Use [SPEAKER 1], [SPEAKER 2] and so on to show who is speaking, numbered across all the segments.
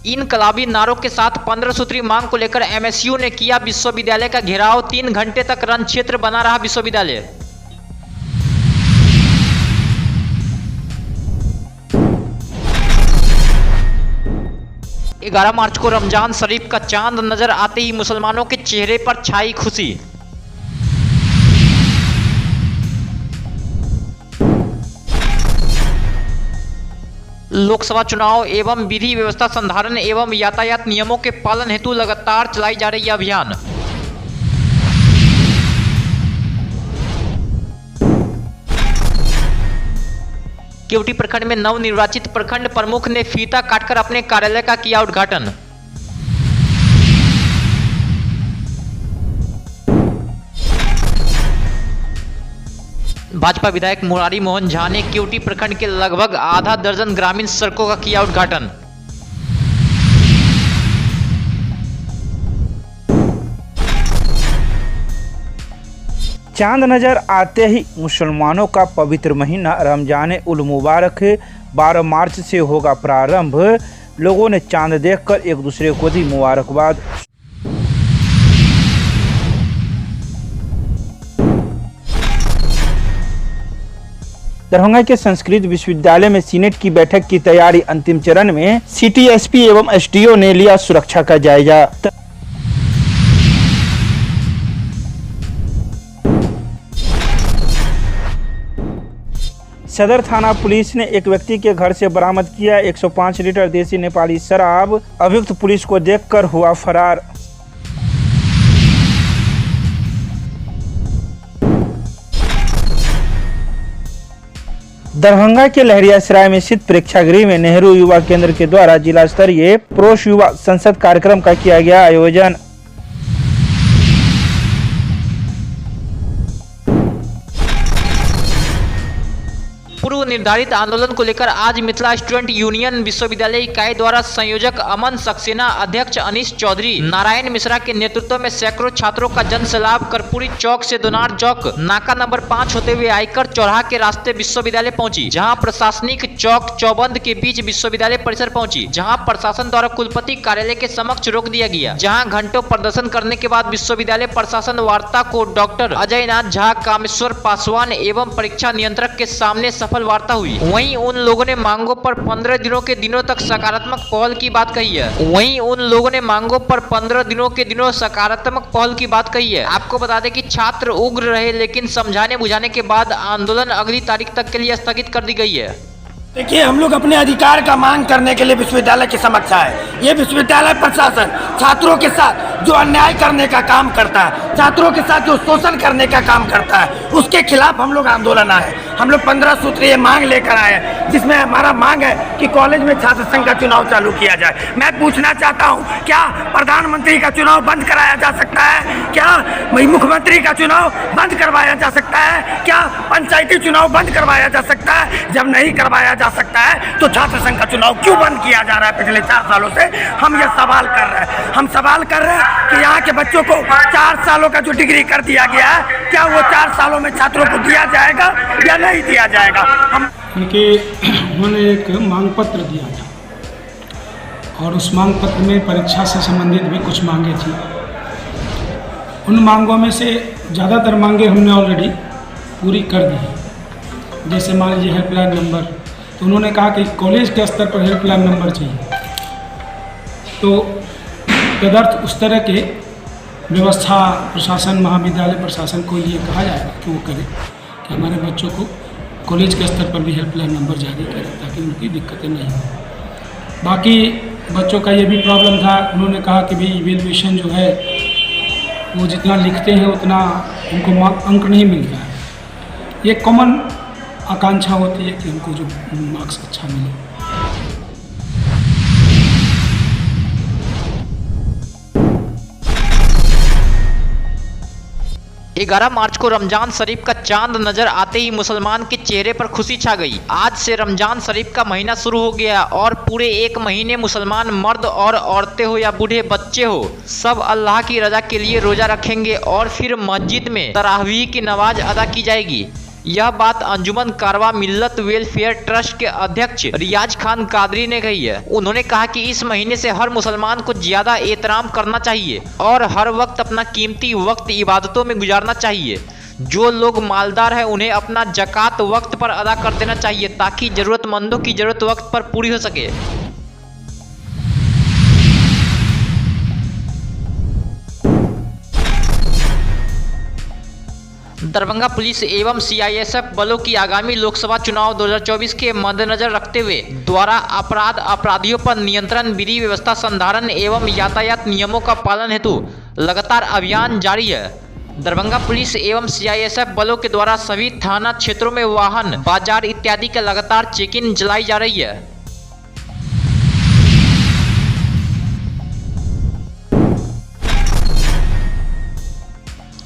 [SPEAKER 1] इनकलाबी नारों के साथ 15 सूत्री मांग को लेकर एमएसयू ने किया विश्वविद्यालय का घेराव। 3 घंटे तक रण क्षेत्र बना रहा विश्वविद्यालय। 11 मार्च को रमजान शरीफ का चांद नजर आते ही मुसलमानों के चेहरे पर छाई खुशी। लोकसभा चुनाव एवं विधि व्यवस्था संधारण एवं यातायात नियमों के पालन हेतु लगातार चलाई जा रही अभियान। केवटी प्रखंड में नवनिर्वाचित प्रखंड प्रमुख ने फीता काटकर अपने कार्यालय का किया उद्घाटन। भाजपा विधायक मुरारी मोहन झा ने केवटी प्रखंड के लगभग आधा दर्जन ग्रामीण सड़कों का किया उद्घाटन।
[SPEAKER 2] चांद नजर आते ही मुसलमानों का पवित्र महीना रमजान उल मुबारक 12 मार्च से होगा प्रारंभ। लोगों ने चांद देखकर एक दूसरे को दी मुबारकबाद। दरभंगा के संस्कृत विश्वविद्यालय में सीनेट की बैठक की तैयारी अंतिम चरण में। सिटी एसपी एवं एसडीओ ने लिया सुरक्षा का जायजा। सदर थाना पुलिस ने एक व्यक्ति के घर से बरामद किया 105 लीटर देसी नेपाली शराब। अभियुक्त पुलिस को देखकर हुआ फरार। दरभंगा के लहरियासराय में स्थित प्रेक्षागृह में नेहरू युवा केंद्र के द्वारा जिला स्तरीय प्रोश युवा संसद कार्यक्रम का किया गया आयोजन।
[SPEAKER 1] पूर्व निर्धारित आंदोलन को लेकर आज मिथिला स्टूडेंट यूनियन विश्वविद्यालय इकाई द्वारा संयोजक अमन सक्सेना, अध्यक्ष अनीश चौधरी, नारायण मिश्रा के नेतृत्व में सैकड़ों छात्रों का जन सैलाब कर्पूरी चौक से दोनार चौक, नाका नंबर 5 होते हुए आयकर चौराहा के रास्ते विश्वविद्यालय पहुंची, जहां प्रशासनिक चौक चौबंद के बीच विश्वविद्यालय परिसर पहुंची, जहां प्रशासन द्वारा कुलपति कार्यालय के समक्ष रोक दिया गया, जहां घंटों प्रदर्शन करने के बाद विश्वविद्यालय प्रशासन वार्ता को डॉक्टर अजय नाथ झा, कामेश्वर पासवान एवं परीक्षा नियंत्रक के सामने सफल वार्ता हुई। वहीं उन लोगों ने मांगों पर 15 दिनों के दिनों तक सकारात्मक पहल की बात कही है। आपको बता दें कि छात्र उग्र रहे, लेकिन समझाने बुझाने के बाद आंदोलन अगली तारीख तक के लिए स्थगित कर दी गई है।
[SPEAKER 3] देखिए, हम लोग अपने अधिकार का मांग करने के लिए विश्वविद्यालय के समक्ष आए। ये विश्वविद्यालय प्रशासन छात्रों के साथ जो अन्याय करने का काम करता है, छात्रोों के साथ जो शोषण करने का काम करता है, उसके खिलाफ हम लोग आंदोलन आए। हम लोग 15 सूत्रीय मांग लेकर आए, जिसमें हमारा मांग है कि कॉलेज में छात्र संघ का चुनाव चालू किया जाए। मैं पूछना चाहता हूँ, क्या प्रधानमंत्री का चुनाव बंद कराया जा सकता है? क्या मुख्यमंत्री का चुनाव बंद करवाया जा सकता है? क्या पंचायती चुनाव बंद करवाया जा सकता है? जब नहीं करवाया जा सकता है तो छात्र संघ का चुनाव क्यों बंद किया जा रहा है? पिछले 4 सालों से हम ये सवाल कर रहे हैं। हम सवाल कर रहे हैं कि यहाँ के बच्चों को 4 सालों का जो डिग्री कर दिया गया है, क्या वो 4 सालों में छात्रों को दिया जाएगा या नहीं दिया जाएगा? हम
[SPEAKER 4] उन्होंने एक मांग पत्र दिया था और उस मांग पत्र में परीक्षा से संबंधित भी कुछ मांगे थी। उन मांगों में से ज़्यादातर मांगे हमने ऑलरेडी पूरी कर दी है। जैसे मान लीजिए हेल्पलाइन नंबर, तो उन्होंने कहा कि कॉलेज के स्तर पर हेल्पलाइन नंबर चाहिए। तो तदर्थ उस तरह के व्यवस्था प्रशासन, महाविद्यालय प्रशासन को ये कहा जाएगा कि वो करे कि हमारे बच्चों को कॉलेज के स्तर पर भी हेल्पलाइन नंबर जारी करें ताकि उनकी दिक्कतें नहीं हों। बाकी बच्चों का ये भी प्रॉब्लम था, उन्होंने कहा कि भाई इवेल्युएशन जो है वो जितना लिखते हैं उतना उनको अंक नहीं मिलता है। ये कॉमन आकांक्षा होती है कि उनको जो मार्क्स अच्छा मिले।
[SPEAKER 1] 11 मार्च को रमजान शरीफ का चांद नजर आते ही मुसलमान के चेहरे पर खुशी छा गई। आज से रमजान शरीफ का महीना शुरू हो गया और पूरे 1 महीने मुसलमान मर्द और औरतें हो या बूढ़े बच्चे हो, सब अल्लाह की रजा के लिए रोजा रखेंगे और फिर मस्जिद में तरावीह की नमाज अदा की जाएगी। यह बात अंजुमन कारवा मिल्लत वेलफेयर ट्रस्ट के अध्यक्ष रियाज खान कादरी ने कही है। उन्होंने कहा कि इस महीने से हर मुसलमान को ज्यादा एहतराम करना चाहिए और हर वक्त अपना कीमती वक्त इबादतों में गुजारना चाहिए। जो लोग मालदार हैं उन्हें अपना ज़कात वक्त पर अदा कर देना चाहिए ताकि ज़रूरतमंदों की ज़रूरत वक्त पर पूरी हो सके। दरभंगा पुलिस एवं सीआईएसएफ बलों की आगामी लोकसभा चुनाव 2024 के मद्देनजर रखते हुए द्वारा अपराधियों पर नियंत्रण, विधि व्यवस्था संधारण एवं यातायात नियमों का पालन हेतु लगातार अभियान जारी है। दरभंगा पुलिस एवं सीआईएसएफ बलों के द्वारा सभी थाना क्षेत्रों में वाहन, बाजार इत्यादि का लगातार चेकिंग चलाई जा रही है।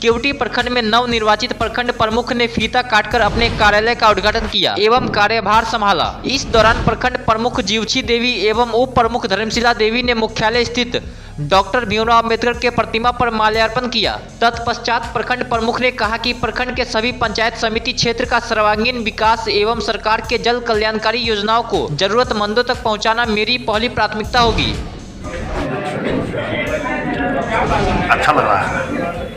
[SPEAKER 1] केवटी प्रखंड में नवनिर्वाचित प्रखंड प्रमुख ने फीता काटकर अपने कार्यालय का उद्घाटन किया एवं कार्यभार संभाला। इस दौरान प्रखंड प्रमुख जीवछी देवी एवं उप प्रमुख धर्मशिला देवी ने मुख्यालय स्थित डॉक्टर भीमराव अम्बेडकर के प्रतिमा पर माल्यार्पण किया। तत्पश्चात प्रखंड प्रमुख ने कहा कि प्रखंड के सभी पंचायत समिति क्षेत्र का सर्वांगीण विकास एवं सरकार के जल कल्याणकारी योजनाओं को जरूरतमंदों तक पहुँचाना मेरी पहली प्राथमिकता होगी।
[SPEAKER 3] अच्छा लग रहा है।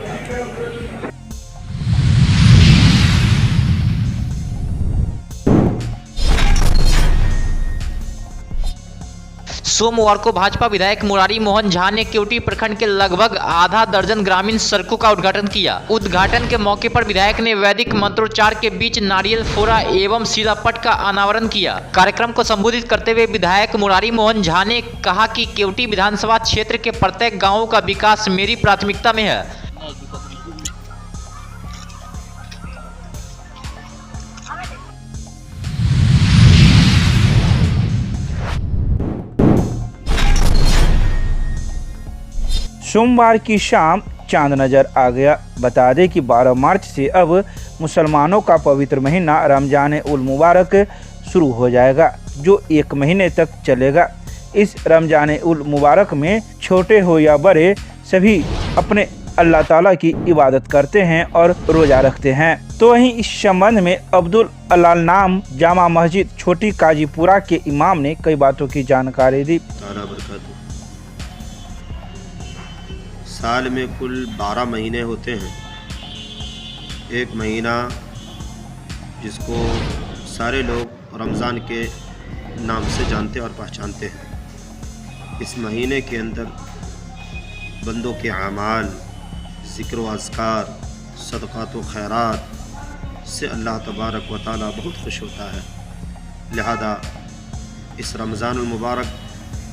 [SPEAKER 1] सोमवार को भाजपा विधायक मुरारी मोहन झा ने केवटी प्रखंड के लगभग आधा दर्जन ग्रामीण सड़कों का उद्घाटन किया। उद्घाटन के मौके पर विधायक ने वैदिक मंत्रोच्चार के बीच नारियल फोड़ा एवं शिलापट का अनावरण किया। कार्यक्रम को संबोधित करते हुए विधायक मुरारी मोहन झा ने कहा कि केवटी विधानसभा क्षेत्र के प्रत्येक गाँव का विकास मेरी प्राथमिकता में है।
[SPEAKER 2] सोमवार की शाम चांद नजर आ गया। बता दें कि 12 मार्च से अब मुसलमानों का पवित्र महीना रमजान उल मुबारक शुरू हो जाएगा, जो 1 महीने तक चलेगा। इस रमजान उल मुबारक में छोटे हो या बड़े सभी अपने अल्लाह ताला की इबादत करते हैं और रोजा रखते हैं। तो वहीं इस संबंध में अब्दुल अलाल नाम जामा मस्जिद छोटी काजीपुरा के इमाम ने कई बातों की जानकारी दी।
[SPEAKER 5] साल में कुल 12 महीने होते हैं। एक महीना जिसको सारे लोग रमज़ान के नाम से जानते और पहचानते हैं। इस महीने के अंदर बंदों के अमाल, ज़िक्र व अज़कार, सदक़ात व खैरात से अल्लाह तबारक व तआला बहुत खुश होता है। लिहाजा इस रमज़ानुल मुबारक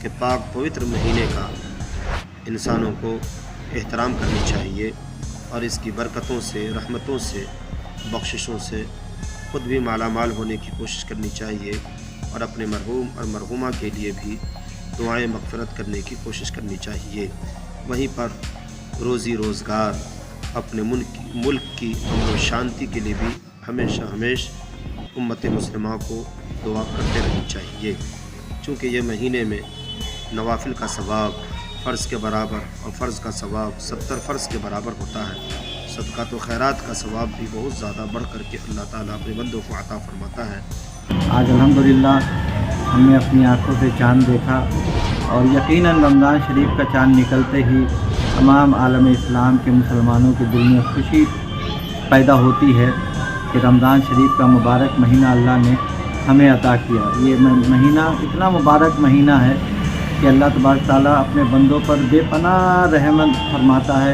[SPEAKER 5] के पाक पवित्र महीने का इंसानों को एहतराम करनी चाहिए और इसकी बरकतों से, रहमतों से, बख्शिशों से खुद भी मालामाल होने की कोशिश करनी चाहिए और अपने मरहूम और मरहूमा के लिए भी दुआएं मग़फ़िरत करने की कोशिश करनी चाहिए। वहीं पर रोज़ी रोज़गार, अपने मुल्क की अमन व शांति के लिए भी हमेशा उम्मत मुस्लिमा को दुआ करते रहनी चाहिए, चूँकि ये महीने में नवाफिल का सवाब फ़र्ज़ के बराबर और फ़र्ज़ का सवाब 70 फ़र्ज़ के बराबर होता है। सदक़ात व खैरात का सवाब भी बहुत ज़्यादा बढ़ कर के अल्लाह ताला अपने बंदों को अता फरमाता है।
[SPEAKER 6] आज अल्हम्दुलिल्लाह हमने अपनी आँखों से चाँद देखा और यकीनन रमज़ान शरीफ का चाँद निकलते ही तमाम आलम इस्लाम के मुसलमानों के दिल में खुशी पैदा होती है कि रमज़ान शरीफ का मुबारक महीना अल्लाह ने हमें अता किया। ये महीना इतना मुबारक महीना है कि अल्लाह तबारक ताला अपने बंदों पर बेपनाह रहमत फरमाता है,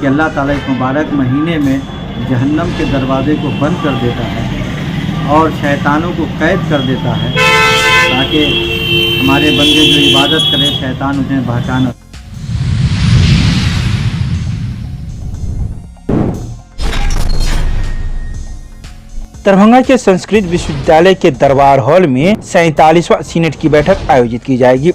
[SPEAKER 6] कि अल्लाह ताला इस मुबारक महीने में जहन्नम के दरवाज़े को बंद कर देता है और शैतानों को कैद कर देता है ताकि हमारे बंदे जो इबादत करें शैतान उन्हें बहका न।
[SPEAKER 2] दरभंगा के संस्कृत विश्वविद्यालय के दरबार हॉल में 47वां सीनेट की बैठक आयोजित की जाएगी।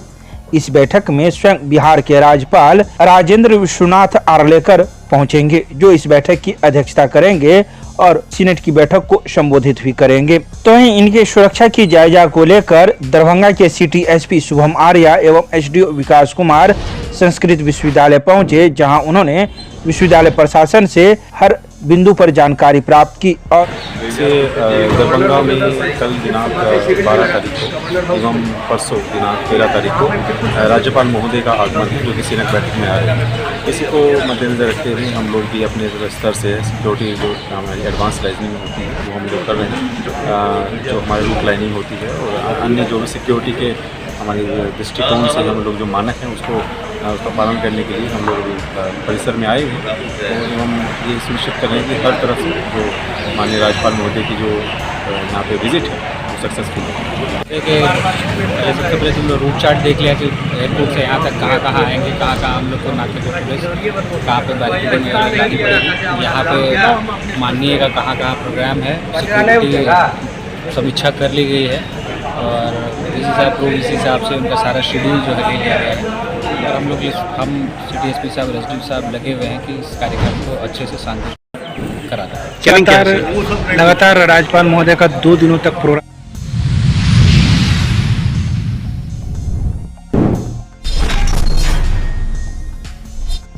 [SPEAKER 2] इस बैठक में स्वयं बिहार के राज्यपाल राजेंद्र विश्वनाथ आर्लेकर पहुंचेंगे, जो इस बैठक की अध्यक्षता करेंगे और सीनेट की बैठक को संबोधित भी करेंगे। तो वहीं इनके सुरक्षा की जायजा को लेकर दरभंगा के सिटी एसपी शुभम आर्या एवं एसडीओ विकास कुमार संस्कृत विश्वविद्यालय पहुंचे, जहां उन्होंने विश्वविद्यालय प्रशासन से हर बिंदु पर जानकारी प्राप्त की और
[SPEAKER 7] से दरभंगा में कल दिनांक 12 तारीख को एवं परसों दिनांक 13 तारीख को राज्यपाल महोदय का आगमन है, जो कि सीनेट बैठक में आ रहे हैं। इसी को मद्देनजर रखते हुए हम लोग भी अपने स्तर से सिक्योरिटी जो हमारी एडवांस लाइनिंग होती है वो हम लोग कर रहे हैं, जो हमारी रूट लाइनिंग होती है और अन्य जो भी सिक्योरिटी के हमारे दृष्टिकोण से हम लोग जो मानक हैं उसका पालन करने के लिए हम लोग परिसर में आए हैं और हम ये सुनिश्चित कर रहे हैं कि हर तरफ से जो माननीय राज्यपाल महोदय की जो यहाँ पे विजिट है वो सक्सेसफुल है।
[SPEAKER 8] देखिए सबसे पहले तुम लोग रूट चार्ट देख लिया कि एयरपोर्ट से यहाँ तक कहाँ आएंगे, कहाँ हम लोग को नाके पे पुलिस कहाँ पे बैरिकेडिंग लगानी पड़ेगी, यहाँ पे माननीय का कहाँ प्रोग्राम है, सिक्योरिटी समीक्षा कर ली गई है और इसी हिसाब से उनका सारा शेड्यूल जो है ले लिया गया है और हम सिटी एसपी साहब रेजिडेंट साहब लगे हुए हैं कि इस कार्यक्रम को अच्छे से शांति करा दें।
[SPEAKER 2] लगातार राज्यपाल महोदय का 2 दिनों तक प्रोग्राम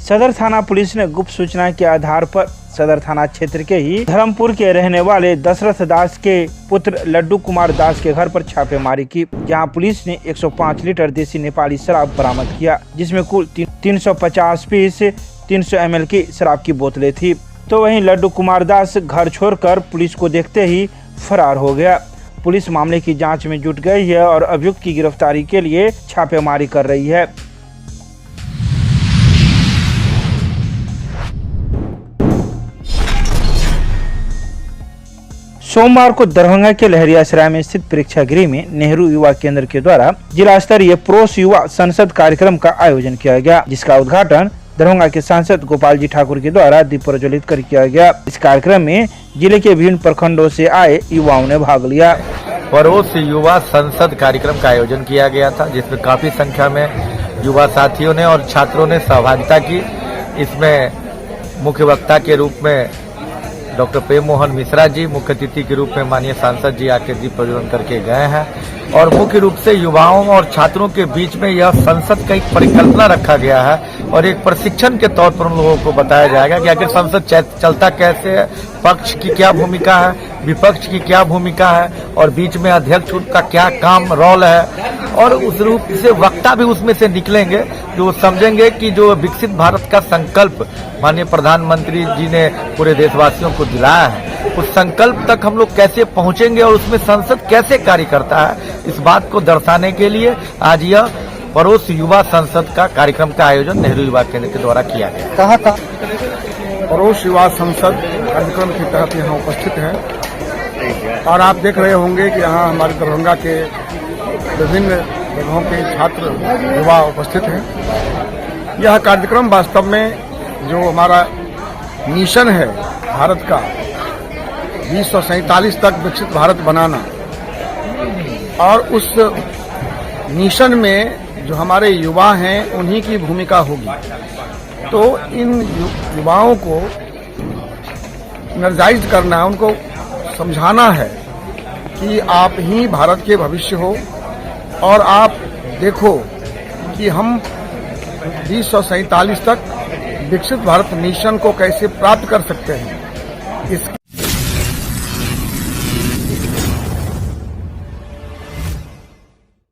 [SPEAKER 2] सदर थाना पुलिस ने गुप्त सूचना के आधार पर सदर थाना क्षेत्र के ही धर्मपुर के रहने वाले दशरथ दास के पुत्र लड्डू कुमार दास के घर पर छापेमारी की, जहां पुलिस ने 105 लीटर देसी नेपाली शराब बरामद किया, जिसमें कुल 350 पीस 300 ml की शराब की बोतलें थी। तो वहीं लड्डू कुमार दास घर छोड़कर पुलिस को देखते ही फरार हो गया। पुलिस मामले की जाँच में जुट गई है और अभियुक्त की गिरफ्तारी के लिए छापेमारी कर रही है। सोमवार को दरभंगा के लहरियासराय में स्थित प्रेक्षागृह में नेहरू युवा केंद्र के द्वारा जिला स्तरीय प्रोस युवा संसद कार्यक्रम का आयोजन किया गया, जिसका उद्घाटन दरभंगा के सांसद गोपाल जी ठाकुर के द्वारा दीप प्रज्वलित कर किया गया। इस कार्यक्रम में जिले के विभिन्न प्रखंडों से आए युवाओं ने भाग लिया।
[SPEAKER 9] प्रोस युवा संसद कार्यक्रम का आयोजन किया गया था, जिसमें काफी संख्या में युवा साथियों ने और छात्रों ने सहभागिता की। इसमें मुख्य वक्ता के रूप में डॉक्टर प्रेम मोहन मिश्रा जी, मुख्य अतिथि के रूप में माननीय सांसद जी आके दीप प्रज्वलन करके गए हैं और मुख्य रूप से युवाओं और छात्रों के बीच में यह संसद का एक परिकल्पना रखा गया है और एक प्रशिक्षण के तौर पर उन लोगों को बताया जाएगा कि आखिर संसद चलता कैसे है, पक्ष की क्या भूमिका है, विपक्ष की क्या भूमिका है और बीच में अध्यक्ष का क्या काम रोल है और उस रूप से वक्ता भी उसमें से निकलेंगे जो समझेंगे कि जो विकसित भारत का संकल्प माननीय प्रधानमंत्री जी ने पूरे देशवासियों को दिलाया है, उस संकल्प तक हम लोग कैसे पहुंचेंगे और उसमें संसद कैसे कार्य करता है, इस बात को दर्शाने के लिए आज यह प्रोस युवा संसद का कार्यक्रम का आयोजन नेहरू युवा केंद्र के द्वारा किया गया।
[SPEAKER 10] कहा था प्रोस युवा संसद कार्यक्रम के तहत यहाँ उपस्थित है और आप देख रहे होंगे कि यहाँ हमारे दरभंगा के विभिन्न जगहों के छात्र युवा उपस्थित हैं। यह कार्यक्रम वास्तव में जो हमारा मिशन है भारत का 2047 तक विकसित भारत बनाना और उस मिशन में जो हमारे युवा हैं उन्हीं की भूमिका होगी। तो इन युवाओं को एनर्जाइज करना, उनको समझाना है कि आप ही भारत के भविष्य हो और आप देखो कि हम 2047 तक विकसित भारत मिशन को कैसे प्राप्त कर सकते हैं। इसके